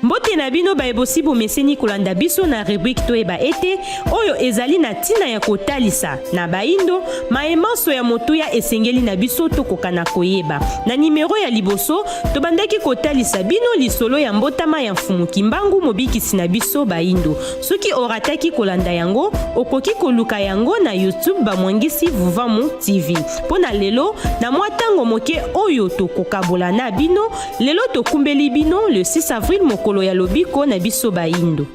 Mbote na bino baebosi bomeseni kolanda biso na rubrique toyeba ete oyo ezali na tina ya kotalisa na baindo maemanso ya motuya esengeli na biso tokoka na koyeba. Na nimero ya liboso tobandaki kotalisa bino lisolo ya mbotama ya mfumu Kimbangu mobikisi na biso baindo. Soki orataki kolanda yango okoki koluka yango na YouTube bamwangisi Vuvamu TV. Pona lelo na mwatango moke oyo tokokabola na bino lelo tokumbeli bino le 6 avril mokolo ya lobiko na biso baindo.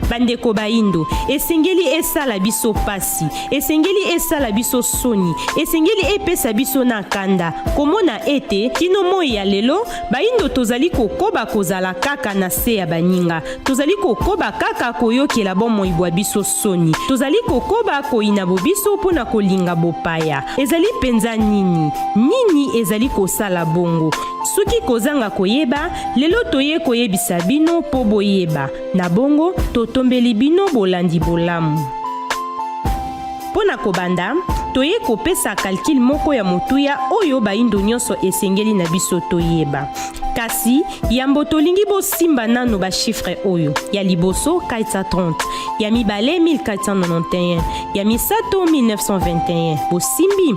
Bandeko baindo, esengeli esala biso pasi, esengeli esala biso soni, esengeli epesa biso na kanda. Komona ete kino moi ya lelo baindo tozali kokoba kozala kaka na se ya baninga. Tozali kokoba kaka koyokela bomoi bwa biso soni. Tozali kokoba koina bobiso pona kolinga bopaya. Ezali penza nini? Nini ezali kosala bongo? Soki kozanga koyeba, lelo toye koyebisa bino po boyeba. Na bongo totombeli bino bolandi bolamu. Pona kobanda, toye kopesa calcul moko ya motuya oyo baindo nyonso esengeli na biso toyeba. Kasi yambo tolingi bosimba nano ba chiffre oyo. Ya liboso 430, ya mibale 1491, ya misato 1921. Bosimbi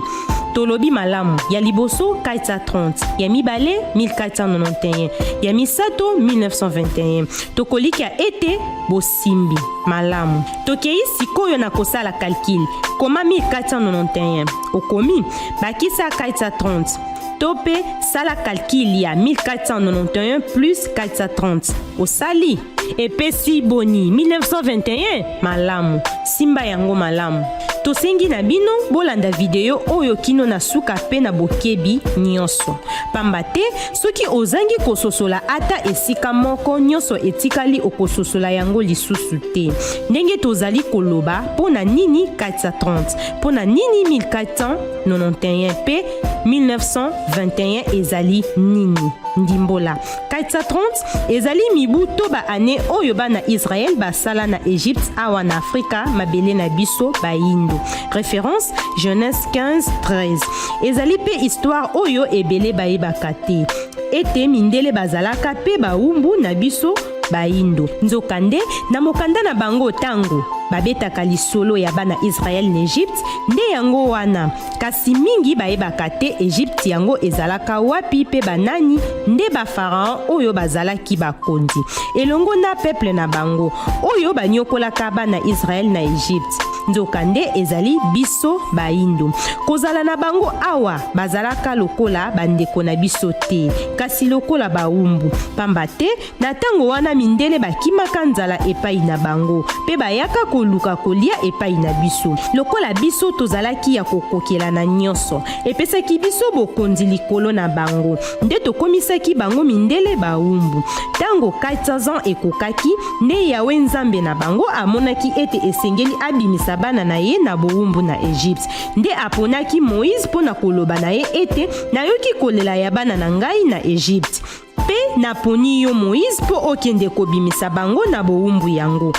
tolobi malamu. Ya liboso 430, ya mibale 1491, ya misato 1921. Tokolikia ete bosimbi malamu. Tokei sikoyo na kosala calcul. Koma 1491. Okomi bakisa 430. Tope sala calcul ya 1491 plus 430. Osali epesi boni 1921 malamu. Simba yango malamu. Tosengi na bino bolanda video oyo kino na suka pe na bokebi nyonso. Pambate soki ozangi kososola ata esika moko nyonso etikali okososola yango lisusu te. Ndenge tozali koloba pona nini 430, pona nini 1491 pe 1921 ezali nini. Ndimbola 430 ezali mibu to ba ane oyo bana Israël basala na Égypte awa na Afrika mabele na biso baindo. Référence Genèse 15:13. Ezali pe histoire oyo ebele bayebaka te. Ete mindele bazalaka pe baumbu na biso baindo. Nzokande na mokanda na bango tango babetaka lisolo ya bana Israël na Égypte nde yango wana. Kasi mingi bayebaka te Égypte yango ezalaka wapi pe banani nde ba pharaon oyo bazalaki bakonzi. Elongo na peuple na bango oyo banyokolaka bana Israël na Égypte. Nzokande ezali biso baindo. Kozala na bango awa bazalaka lokola bandeko na biso te. Kasi lokola baumbu. Pambate na tango wana mindele bakimaka nzala epai na bango. Pe bayaka koluka kolia epai na biso. Lokola biso tozalaki ya kokokela na nyonso. Epesaki biso bokonzi likolo na bango. Nde tokomisaki bango mindele baumbu. Tango 400 ans ekokaki, nde Yawe Nzambe na bango amonaki ete esengeli abimisa bana na ye na boumbu na Égypte. Nde aponaki Moïse pona koloba na ye ete nayoki kolela ya bana na ngai na Égypte. Pe naponi yo Moïse po okende kobimisa bango na boumbu yango.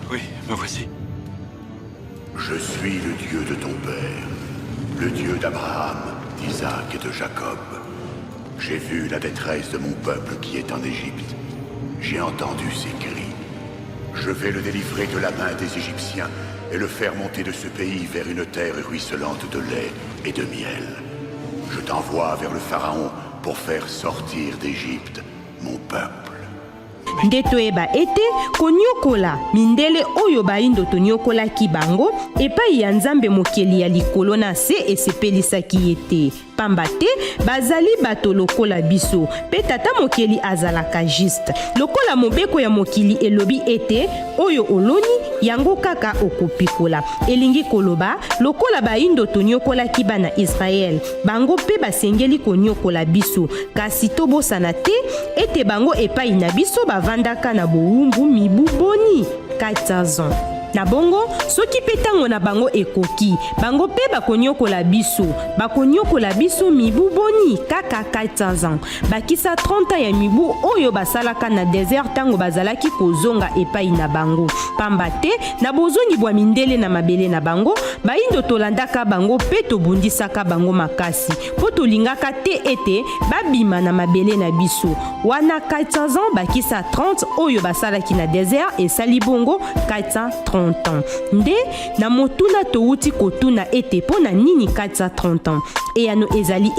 Oui, me voici. Je suis le Dieu de ton père, le Dieu d'Abraham, d'Isaac et de Jacob. J'ai vu la détresse de mon peuple qui est en Égypte. J'ai entendu ses cris. Je vais le délivrer de la main des Égyptiens et le faire monter de ce pays vers une terre ruisselante de lait et de miel. Je t'envoie vers le Pharaon pour faire sortir d'Égypte mon peuple. Nde toyeba ete konyokola mindele oyo baindo tonyokolaki bango epai ya Nzambe mokeli ya likolo na se esepelisaki ete. Pambate bazali bato lokola biso pe tata mokeli azalaka juste. Lokola mobeko ya mokili elobi ete oyo oloni yango kaka okopikola. Elingi koloba lokola baindo tonyokolaki bana Israël bango pe basengeli konyokola biso. Kasi tobosana te ete bango epai na biso bavandaka na boumbu mibu boni 400 ans. Na bongo soki pe ntango na bango ekoki bango pe bakonyokola biso mibu boni kaka 400 ans bakisa 30 ans ya mibu oyo basalaka na désert ntango bazalaki kozonga epai na bango pamba te na bozongi bwa mindele na mabele na bango baindo tolandaka bango pe tobundisaka bango makasi po tolingaka te ete babima na mabele na biso wana 400 ans bakisa 30 oyo basalaki na désert esali bongo 430 ans nde na motuna touti kotuna ete po na nini 430 ans eyano ezali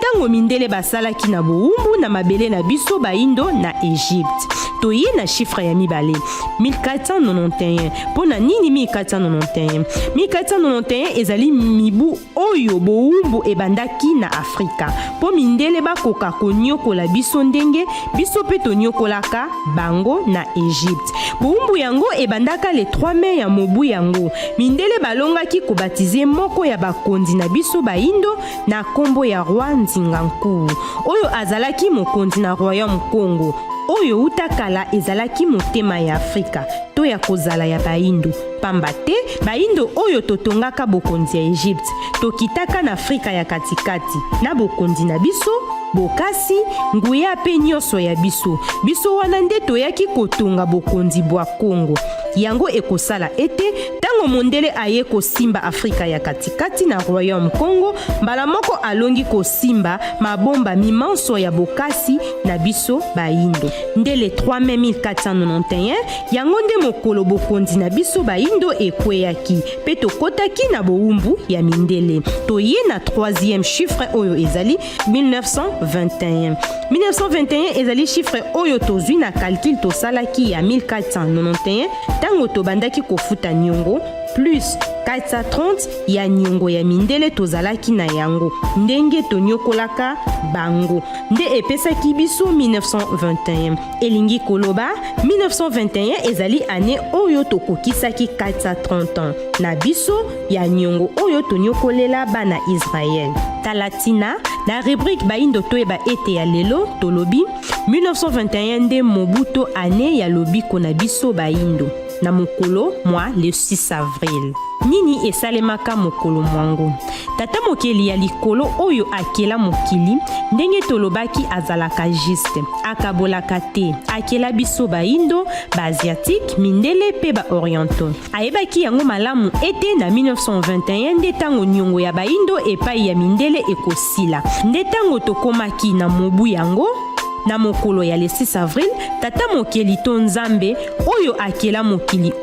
tango mindele basalaki na boumbu na mabele na biso baindo na Égypte toyi na chiffre ya mibale 1491 po na nini 1491 ezali mibu oyo boumbu ebandaki na Afrika po mindele bakoka konyokola biso ndenge biso pe tonyokolaka bango na Égypte boumbu yango ebandaka le 3 mai ya mobu yango mindele balongaki kobatize moko ya bakonzi na biso baindo na kombo ya roi Nzingankulu oyo azalaki mokonzi na royaume Congo oyo utakala ezalaki motema ya Afrika to ya kozala ya baindo pamba te baindo oyo totongaka bokonzi ya Égypte tokitaka na Afrika ya katikati na bokonzi na biso bokasi nguya pe nyonso ya biso wana nde toyaki kotonga bokonzi bwa Congo yango ekosala ete tango mondele aye kosimba Afrika ya katikati na royaume Congo mbala moko alongi kosimba mabomba mimanso ya bokasi na biso baindo nde le 3 mai 1491 yango nde mokolo bokonzi na biso baindo ekweyaki pe tokotaki na boumbu ya mindele toye na 3e chiffre oyo ezali 1921 ezali chiffre oyo tozwi na calcul tosalaki ya 1491 tango tobandaki kofuta nyongo plus 430 ya nyongo ya mindele tozalaki na yango ndenge tonyokolaka bango nde epesaki biso 1921 elingi koloba 1921 ezali ane oyo tokokisaki 430 ans na biso ya nyongo oyo tonyokolela bana Israël talatina na rubrique baindo toyeba ete ya lelo tolobi 1921 nde mobuto ane ya lobiko na biso baindo na mokolo mwa le 6 avril nini esalemaka mokolo mwango tata mokeli ya likolo oyo akela mokili ndenge tolobaki azalaka juste akabolaka te akela biso baindo baasiatique mindele pe baorientaux ayebaki yango malamu ete na 1921 nde tango nyongo ya baindo epai ya mindele ekosila nde tango tokomaki na mobu yango na mokolo ya le 6 avril tata mokeli to nzambe oyo akela mokili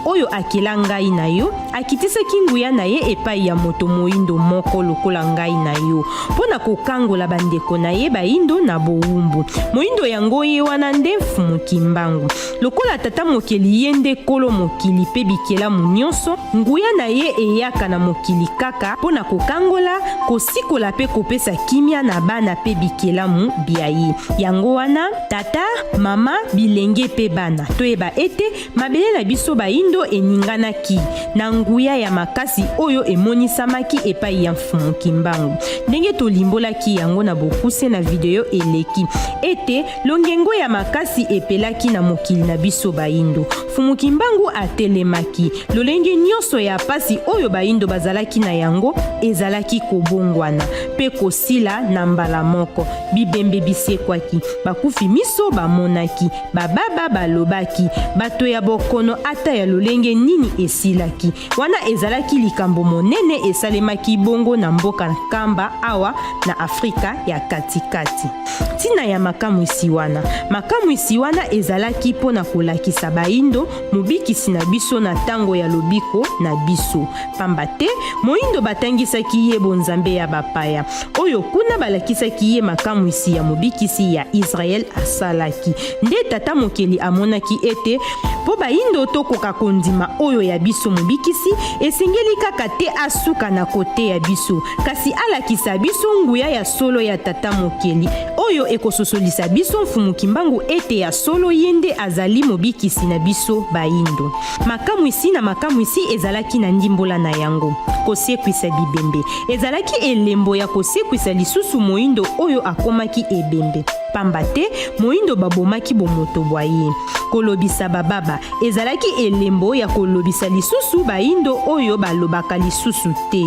oyo akela ngai na yo akitisaki nguya na ye epai ya moto moindo moko lokola ngai na yo mpona kokangola bandeko na ye baindo na boumbu moindo yango ye wana nde mfumuki mbangu lokola tata mokeli ye nde kolo mokili pe bikelamu nyonso nguya na ye eyaka na mokili kaka mpona kokangola kosikola pe kopesa kimia na bana pe bikelamu bia ye yango wana tata mama bilenge pe bana toyeba ete mabele na biso baindo eninganaki na nguya ya makasi oyo emonisamaki epai ya mfumuki mbangu ndenge tolimbolaki yango na bokuse na video eleki ete longengo ya makasi epelaki na mokili na biso baindo mfumuki mbangu atelemaki lolenge nyonso ya pasi oyo baindo bazalaki na yango ezalaki kobongwana pe kosila na mbala moko bibembe bisekwaki bakufi miso bamonaki bababa balobaki bato ya bokono ata ya lolenge nini esilaki wana ezalaki likambo monene esalemaki bongo na mboka nkamba awa na Afrika ya katikati tina ya makamu isi wana ezalaki pona kolakisa baindo mobikisi na biso na tango ya lobiko na biso pamba te moindo batangisaki ye bonzambe ya bapaya oyo kuna balakisaki ye makamu isi ya mobikisi ya Israël asalaki nde tata mokeli amonaki ete po baindo tokoka kondima oyo ya biso mobikisi esengeli kaka te asuka na kote ya biso kasi alakisa biso nguya ya solo ya tata mokeli oyo ekososolisa biso mfumuki mbangu ete ya solo yende azali mobikisi na biso baindo makamu isi ezalaki na ndimbola na yango kosekwisa bibembe ezalaki elembo ya kosekwisa lisusu moindo oyo akomaki ebembe pamba te moyindo babomaki bomoto bwa ye. Kolobisa bababa ezalaki elembo ya kolobisa lisusu bayindo oyo balobaka lisusu te.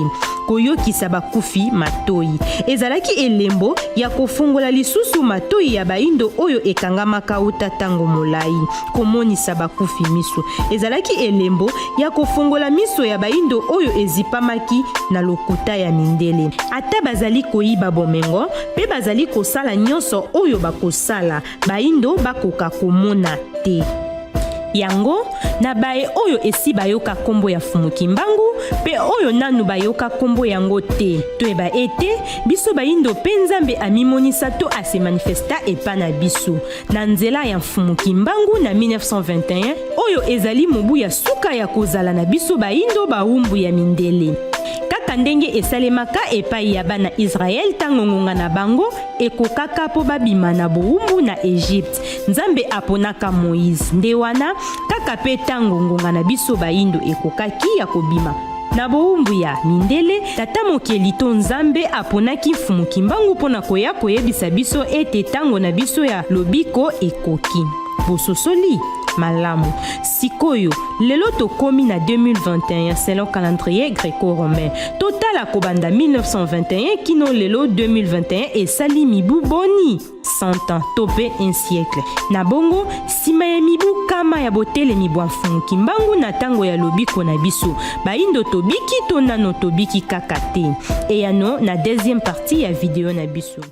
Koyokisa bakufi matoi ezalaki elembo ya kofungola lisusu matoi ya bayindo oyo ekangamaka uta tango molai. Komonisa bakufi miso ezalaki elembo ya kofungola miso ya bayindo oyo ezipamaki na lokuta ya mindele. Ata bazali koyiba bomengo pe bazali kosala nyonso oyo bakosala bayindo bakoka komona te. Yango na bae oyo esi bayoka kombo ya fumuki mbangu pe oyo nanu bayoka kombo yango te. Toyeba ete biso bayindo pe Nzambe amimonisa to ase manifesta epa na biso na nzela ya fumuki mbangu na 1921 oyo ezali mobu ya suka ya kozala na biso bayindo baumbu ya mindele. Kaka ndenge esalemaka epai ya bana Israel tango ngonga na bango ekokaka po babima na boumbu na Egypte. Nzambe aponaka Moïse nde wana kaka pe tango ngonga na biso bayindo ekokaki ya kobima na boumbu ya mindele. Tata mokeli to Nzambe aponaki mfumuki mbangu pona koya koyebisa biso ete tango na biso ya lobiko ekoki. Bososoli malamu. Sikoyo lelo tokomi na 2021 selon calendrier greco-romain. Totala kobanda 1921 kino lelo 2021 esali mibu boni 100 ans tope un siècle. Na bongo sima ya mibu kama ya botele mibwa mfumuki mbangu na tango ya lobiko na biso bayindo tobiki to nano tobiki kaka te. Eyano na deuxième partie ya video na biso.